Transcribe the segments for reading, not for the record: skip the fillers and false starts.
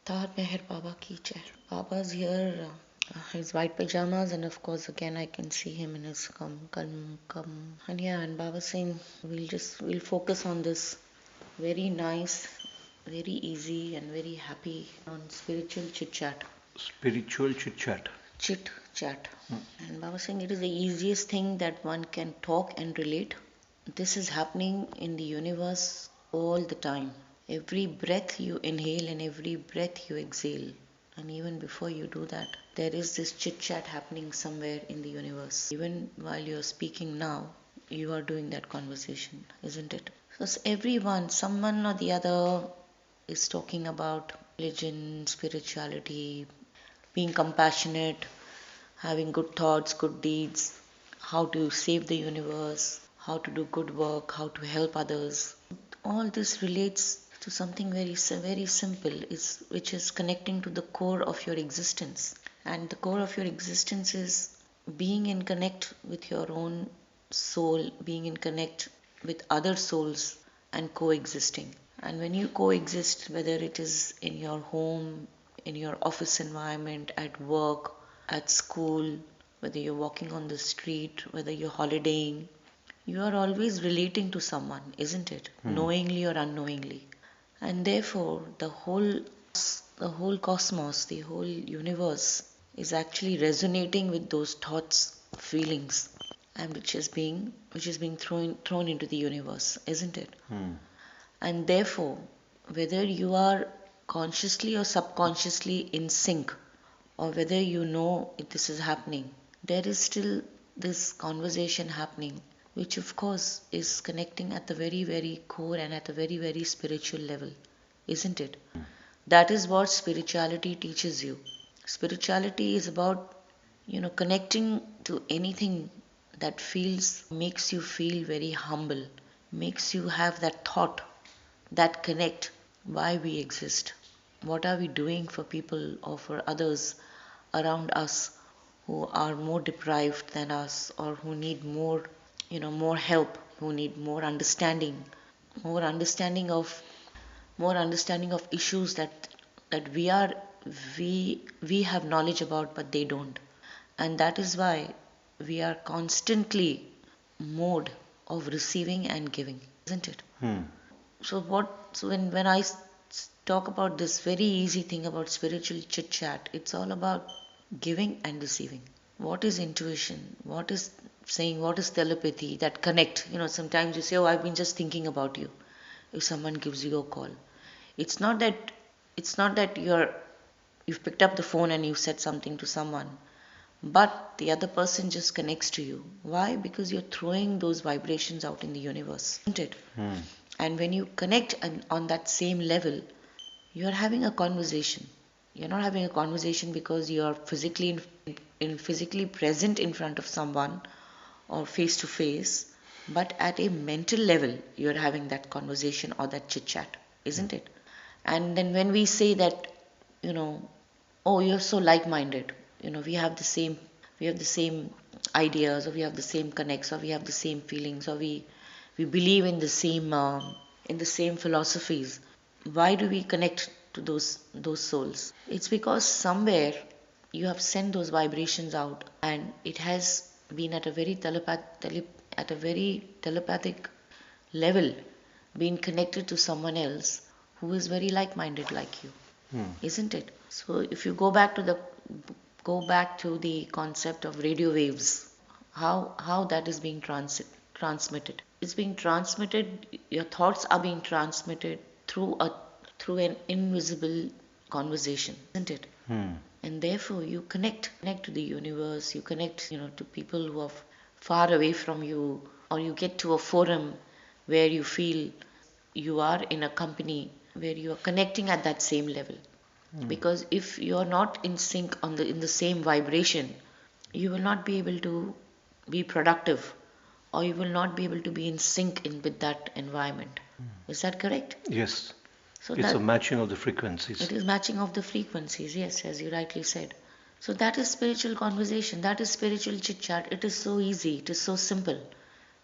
Tar Meher Baba ki jai. Baba's here, his white pajamas, and of course, again, I can see him in his come. And yeah, and Baba saying, we'll focus on this very nice, very easy, and very happy on spiritual chit chat. Spiritual chit chat. Chit chat. And Baba saying it is the easiest thing that one can talk and relate. This is happening in the universe all the time. Every breath you inhale and every breath you exhale, and even before you do that, there is this chit chat happening somewhere in the universe. Even while you're speaking now, you are doing that conversation, isn't it? So everyone, someone or the other, is talking about religion, spirituality, being compassionate, having good thoughts, good deeds, how to save the universe, how to do good work, how to help others. All this relates to something very simple, which is connecting to the core of your existence. And the core of your existence is being in connect with your own soul, being in connect with other souls, and coexisting. And when you coexist, whether it is in your home, in your office environment, at work, at school, whether you're walking on the street, whether you're holidaying, you are always relating to someone, isn't it? Knowingly or unknowingly. And therefore, the whole cosmos, the whole universe is actually resonating with those thoughts, feelings, and which is being thrown into the universe, isn't it? And therefore, whether you are consciously or subconsciously in sync, or whether you know this is happening, there is still this conversation happening, which of course is connecting at the very core and at a very spiritual level, isn't it? That is what spirituality teaches you. Spirituality is about, connecting to anything that makes you feel very humble, makes you have that thought, that connect why we exist. What are we doing for people or for others around us who are more deprived than us, or who need more help, who need more understanding of more understanding of issues that we have knowledge about but they don't. And that is why we are constantly mode of receiving and giving, isn't it? So when I talk about this very easy thing about spiritual chit chat, it's all about giving and receiving. What is intuition? What is saying? What is telepathy? That connect. Sometimes you say, "Oh, I've been just thinking about you." If someone gives you a call, it's not that you've picked up the phone and you've said something to someone, but the other person just connects to you. Why? Because you're throwing those vibrations out in the universe, isn't it? And when you connect on that same level, you're having a conversation. You're not having a conversation because you're physically present in front of someone or face to face, but at a mental level, you're having that conversation or that chit chat, isn't it? And then when we say that, you know, oh, you're so like-minded, we have the same ideas, or we have the same connects, or we have the same feelings, or we believe in the same philosophies. Why do we connect to those souls? It's because somewhere you have sent those vibrations out, and it has been at a very telepathic level, being connected to someone else who is very like-minded like you, isn't it? So if you go back to the concept of radio waves, how that is being transmitted. It's being transmitted. Your thoughts are being transmitted through an invisible conversation, isn't it? And therefore you connect to the universe. You connect, to people who are far away from you, or you get to a forum where you feel you are in a company where you are connecting at that same level. Because if you are not in sync in the same vibration, you will not be able to be productive, or you will not be able to be in sync with that environment. Is that correct? Yes. So It's a that matching of the frequencies. it is matching of the frequencies, yes, as you rightly said. So that is spiritual conversation, that is spiritual chit chat. It is so easy, it is so simple.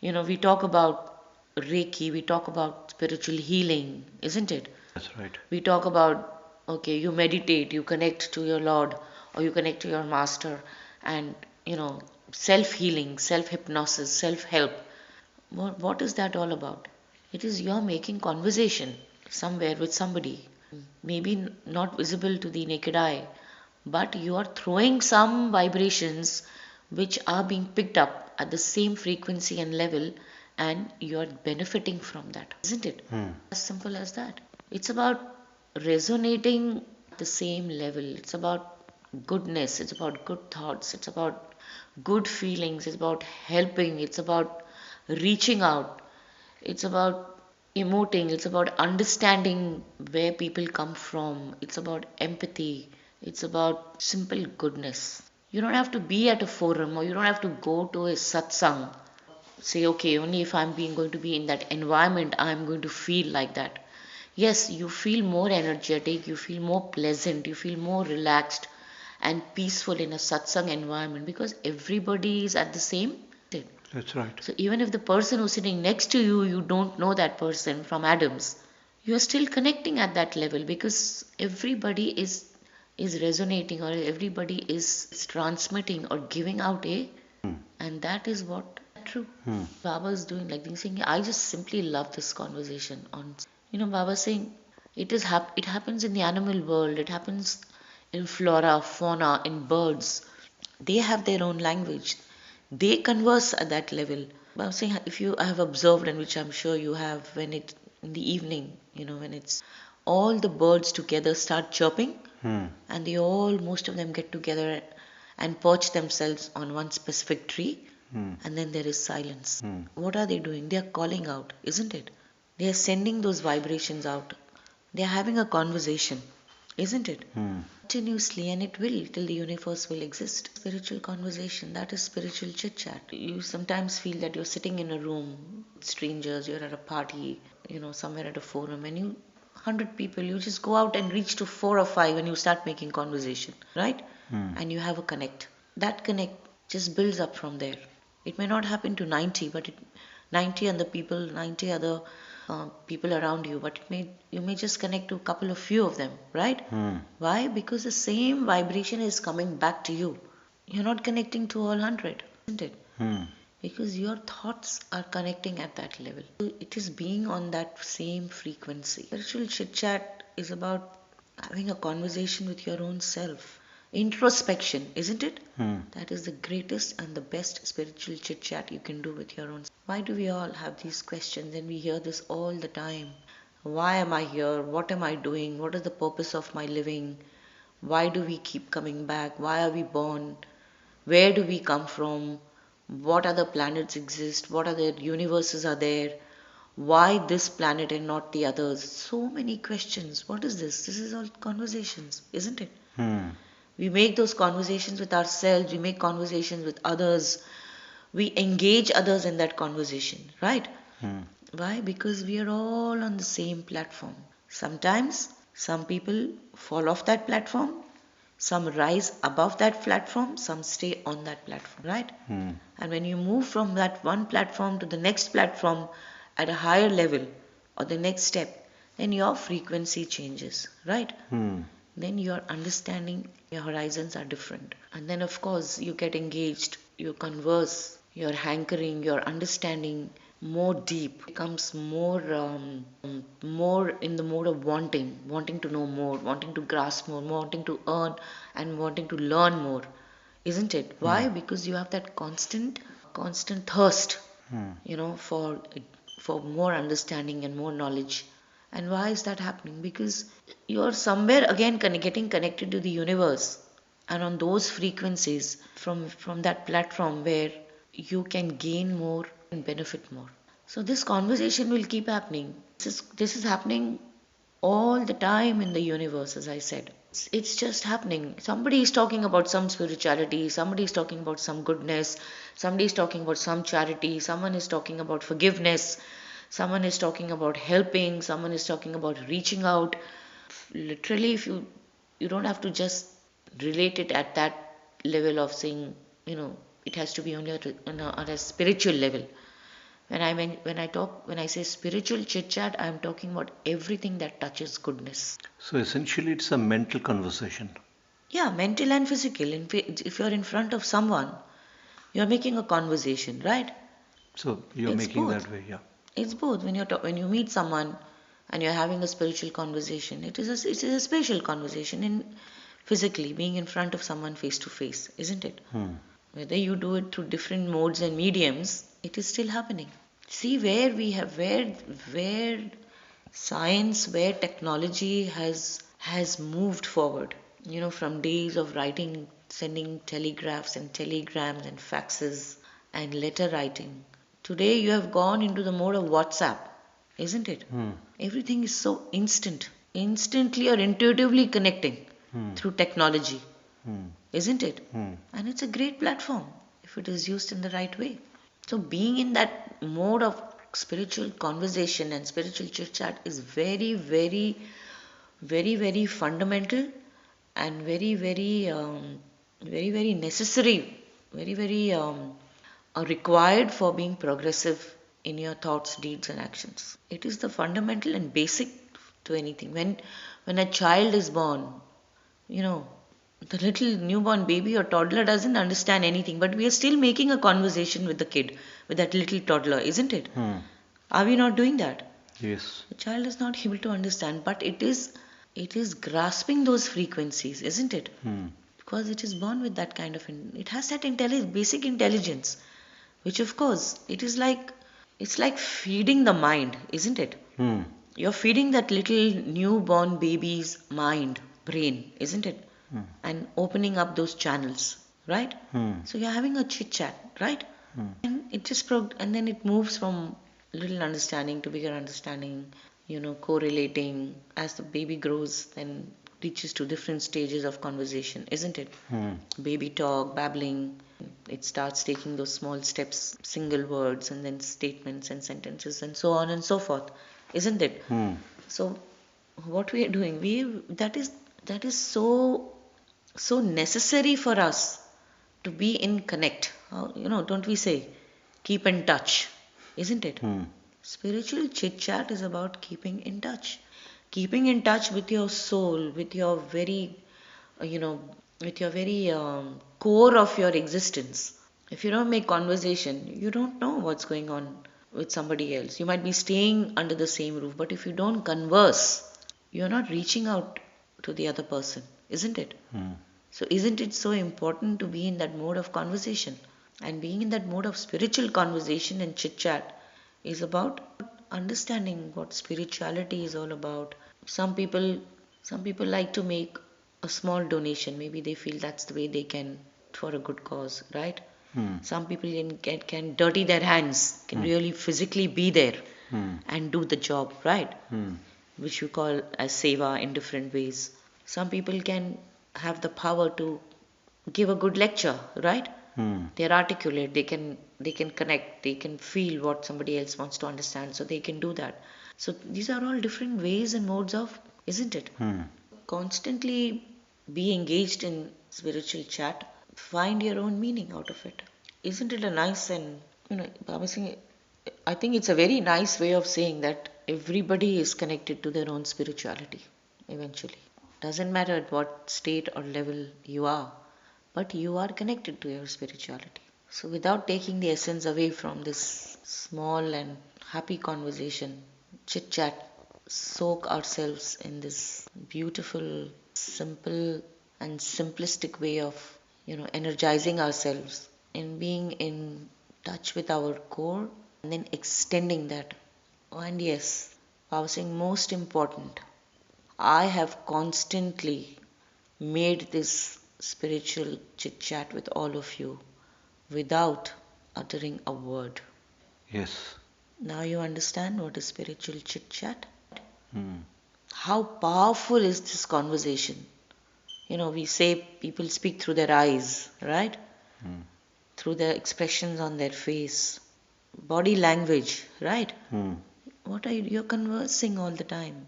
We talk about Reiki, we talk about spiritual healing, isn't it? That's right. We talk about, Okay, you meditate, you connect to your Lord, or you connect to your master, and you know, self healing, self hypnosis, self help. What is that all about? It is you're making conversation somewhere with somebody, maybe not visible to the naked eye, but you are throwing some vibrations which are being picked up at the same frequency and level, and you are benefiting from that, isn't it? As simple as that. It's about resonating at the same level. It's about goodness, it's about good thoughts, it's about good feelings, it's about helping, it's about reaching out, it's about emoting, it's about understanding where people come from, it's about empathy, it's about simple goodness. You don't have to be at a forum, or you don't have to go to a satsang. Say, okay, only if I'm being going to be in that environment, I'm going to feel like that. Yes, you feel more energetic, you feel more pleasant, you feel more relaxed and peaceful in a satsang environment because everybody is at the same. That's right. So even if the person who's sitting next to you, you don't know that person from Adams, you are still connecting at that level because everybody is resonating, or everybody is transmitting or giving out a, and that is what true. Baba is doing like this saying, I just simply love this conversation on, Baba saying it happens in the animal world, it happens in flora, fauna, in birds. They have their own language. They converse at that level. But I'm saying if you have observed, and which I'm sure you have, when it in the evening, when it's all the birds together start chirping, and they all most of them get together and perch themselves on one specific tree, and then there is silence. What are they doing? They are calling out, isn't it? They are sending those vibrations out. They are having a conversation, isn't it? Continuously, and it will till the universe will exist. Spiritual conversation, that is spiritual chit chat. You sometimes feel that you're sitting in a room with strangers, you're at a party, somewhere at a forum, and 100 people, you just go out and reach to 4 or 5 and you start making conversation, right? And you have a connect. That connect just builds up from there. It may not happen to 90, but 90 and the people, 90 other people around you, but you may just connect to a couple of few of them, right? Why? Because the same vibration is coming back to you. You're not connecting to all 100, isn't it? Because your thoughts are connecting at that level. It is being on that same frequency. Spiritual chit chat is about having a conversation with your own self. Introspection, isn't it? That is the greatest and the best spiritual chit chat you can do with your own. Why do we all have these questions and we hear this all the time? Why am I here? What am I doing? What is the purpose of my living? Why do we keep coming back? Why are we born? Where do we come from? What other planets exist? What other universes are there? Why this planet and not the others? So many questions. What is this? This is all conversations, isn't it? We make those conversations with ourselves, we make conversations with others, we engage others in that conversation, right? Why? Because we are all on the same platform. Sometimes some people fall off that platform, some rise above that platform, some stay on that platform, right? And when you move from that one platform to the next platform at a higher level or the next step, then your frequency changes, right? Then your understanding, your horizons are different. And then, of course, you get engaged, you converse, your hankering, your understanding more deep, becomes more in the mode of wanting to know more, wanting to grasp more, wanting to earn, and wanting to learn more, isn't it? Why? Because you have that constant thirst, for more understanding and more knowledge. And why is that happening? Because you're somewhere again getting connected to the universe, and on those frequencies from that platform where you can gain more and benefit more. So this conversation will keep happening. This is happening all the time in the universe, as I said. It's just happening. Somebody is talking about some spirituality, somebody is talking about some goodness, somebody is talking about some charity, someone is talking about forgiveness, someone is talking about helping, someone is talking about reaching out. Literally, if you don't have to just relate it at that level of saying, it has to be only on a spiritual level. When I say spiritual chit chat, I'm talking about everything that touches goodness. So essentially, it's a mental conversation. Yeah, mental and physical. If you're in front of someone, you're making a conversation, right? So you're It's making both. that way, yeah. It's both. When you meet someone and you're having a spiritual conversation, it is a spiritual conversation in physically being in front of someone face to face, isn't it? Hmm. Whether you do it through different modes and mediums, it is still happening. See where science, where technology has moved forward. From days of writing, sending telegraphs and telegrams and faxes and letter writing. Today you have gone into the mode of WhatsApp, isn't it? Hmm. Everything is so instant. Instantly or intuitively connecting Hmm. through technology, Hmm. isn't it? Hmm. And it's a great platform if it is used in the right way. So, being in that mode of spiritual conversation and spiritual chit chat is very, very, very, very fundamental and very, very, very necessary, very, very required for being progressive in your thoughts, deeds, and actions. It is the fundamental and basic to anything. When a child is born, you know, the little newborn baby or toddler doesn't understand anything, but we are still making a conversation with the kid, with that little toddler, isn't it? Hmm. Are we not doing that? Yes. The child is not able to understand, but it is grasping those frequencies, isn't it? Hmm. Because it is born with that kind of it has that basic intelligence, which of course it's like feeding the mind, isn't it? Hmm. You're feeding that little newborn baby's mind, brain, isn't it? Hmm. And opening up those channels, right? Hmm. So you're having a chit chat, right? Hmm. And it just and then it moves from little understanding to bigger understanding, correlating as the baby grows, then reaches to different stages of conversation, isn't it? Hmm. Baby talk, babbling. It starts taking those small steps, single words, and then statements and sentences, and so on and so forth, isn't it? Hmm. So what we are doing, we that is so necessary for us to be in connect. Don't we say keep in touch, isn't it? Hmm. Spiritual chit chat is about keeping in touch with your soul, with your very you know with your very core of your existence. If you don't make conversation, you don't know what's going on with somebody else. You might be staying under the same roof, but if you don't converse, you're not reaching out to the other person, isn't it? Hmm. So isn't it so important to be in that mode of conversation? And being in that mode of spiritual conversation and chit chat is about understanding what spirituality is all about. Some people like to make a small donation. Maybe they feel that's the way they can for a good cause, right? Hmm. Some people can dirty their hands, can Hmm. really physically be there Hmm. and do the job, right? Hmm. Which we call as seva in different ways. Some people can have the power to give a good lecture, right? Hmm. They're articulate, they can connect, they can feel what somebody else wants to understand, so they can do that. So these are all different ways and modes of, isn't it? Hmm. Constantly be engaged in spiritual chat, find your own meaning out of it. Isn't it a nice and Baba Singh, I think it's a very nice way of saying that everybody is connected to their own spirituality eventually. Doesn't matter at what state or level you are, but you are connected to your spirituality. So, without taking the essence away from this small and happy conversation, chit chat, soak ourselves in this beautiful, simple, and simplistic way of, energizing ourselves and being in touch with our core and then extending that. And yes, I was saying most important, I have constantly made this spiritual chit chat with all of you without uttering a word. Yes. Now you understand what is spiritual chit chat? Hmm. How powerful is this conversation? We say people speak through their eyes, right? Hmm. Through their expressions on their face, body language, right? Hmm. What are you're conversing all the time?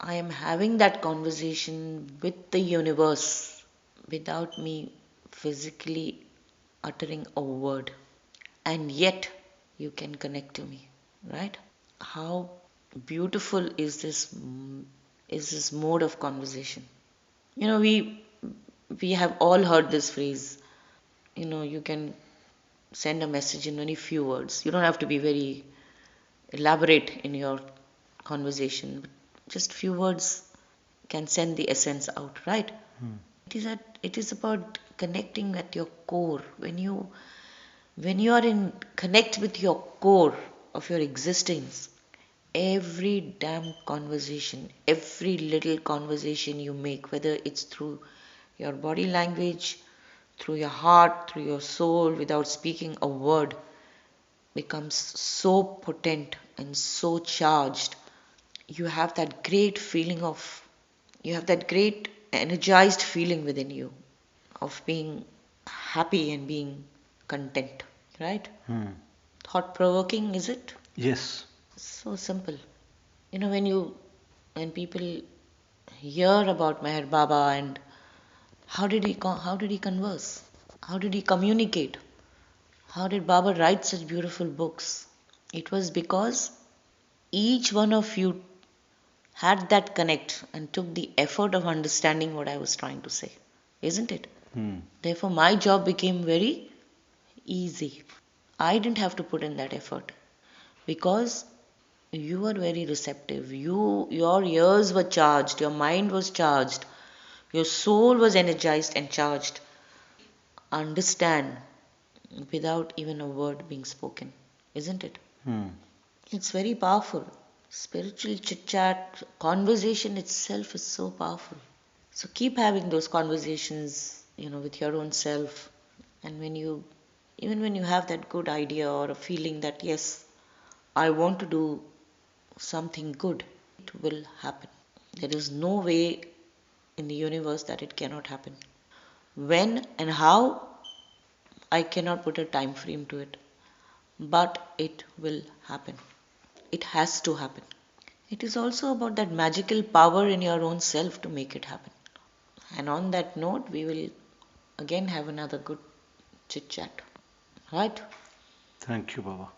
I am having that conversation with the universe without me physically uttering a word. And yet, you can connect to me, right? How beautiful is this mode of conversation? We have all heard this phrase. You can send a message in very few words. You don't have to be very elaborate in your conversation, but just few words can send the essence out, right? It is about connecting at your core. When you are in connect with your core of your existence, every damn conversation, every little conversation you make, whether it's through your body language, through your heart, through your soul, without speaking a word, becomes so potent and so charged. You have that great feeling of, you have that great energized feeling within you of being happy and being content, right? Hmm. Thought provoking, is it? Yes. So simple. When people hear about Meher Baba and how did he converse? How did he communicate? How did Baba write such beautiful books? It was because each one of you had that connect and took the effort of understanding what I was trying to say, isn't it? Hmm. Therefore, my job became very easy. I didn't have to put in that effort because you were very receptive. Your ears were charged, your mind was charged, your soul was energized and charged. Understand without even a word being spoken, isn't it? Hmm. It's very powerful. Spiritual chit chat, conversation itself is so powerful. So keep having those conversations, with your own self. And even when you have that good idea or a feeling that, yes, I want to do something good, it will happen. There is no way in the universe that it cannot happen. When and how, I cannot put a time frame to it, but it will happen. It has to happen. It is also about that magical power in your own self to make it happen. And on that note, we will again have another good chit chat. Right? Thank you, Baba.